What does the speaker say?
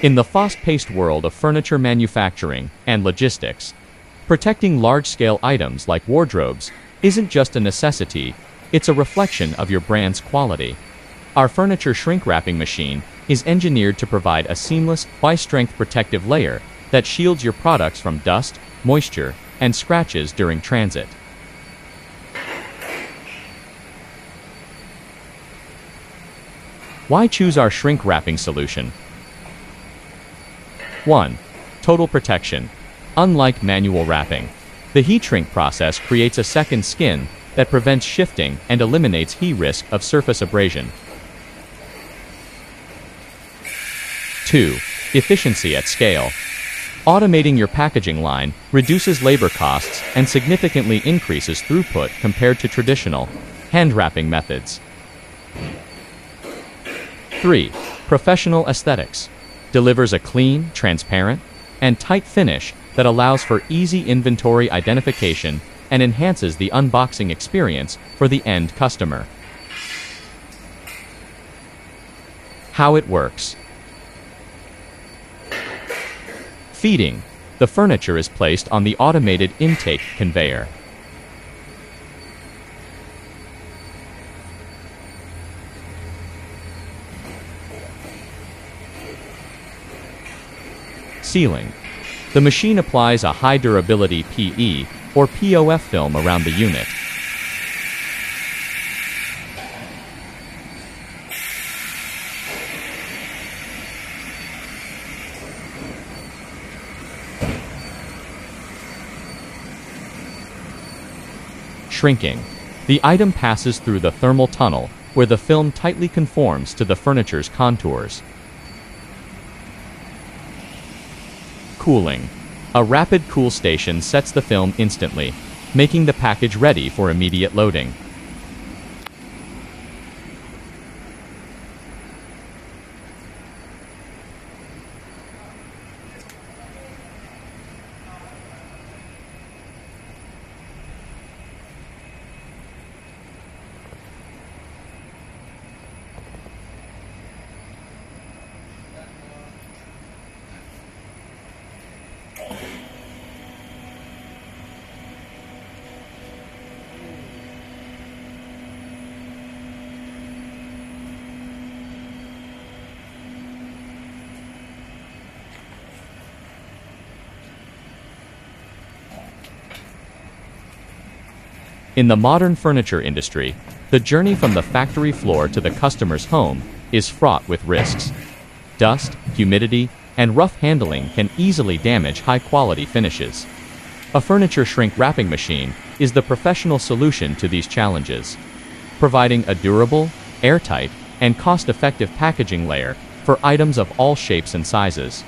In the fast-paced world of furniture manufacturing and logistics, protecting large-scale items like wardrobes isn't just a necessity, it's a reflection of your brand's quality. Our furniture shrink wrapping machine is engineered to provide a seamless, high-strength protective layer that shields your products from dust, moisture, and scratches during transit. Why choose our shrink wrapping solution? 1. Total protection. Unlike manual wrapping, the heat shrink process creates a second skin that prevents shifting and eliminates heat risk of surface abrasion. 2. Efficiency at scale. Automating your packaging line reduces labor costs and significantly increases throughput compared to traditional hand wrapping methods. 3. Professional aesthetics. Delivers a clean, transparent, and tight finish that allows for easy inventory identification and enhances the unboxing experience for the end customer. How it works. Feeding. The furniture is placed on the automated intake conveyor. Sealing. The machine applies a high-durability PE or POF film around the unit. Shrinking. The item passes through the thermal tunnel, where the film tightly conforms to the furniture's contours. Cooling. A rapid cool station sets the film instantly, making the package ready for immediate loading. In the modern furniture industry, the journey from the factory floor to the customer's home is fraught with risks. Dust, humidity, and rough handling can easily damage high-quality finishes. A furniture shrink wrapping machine is the professional solution to these challenges, providing a durable, airtight, and cost-effective packaging layer for items of all shapes and sizes.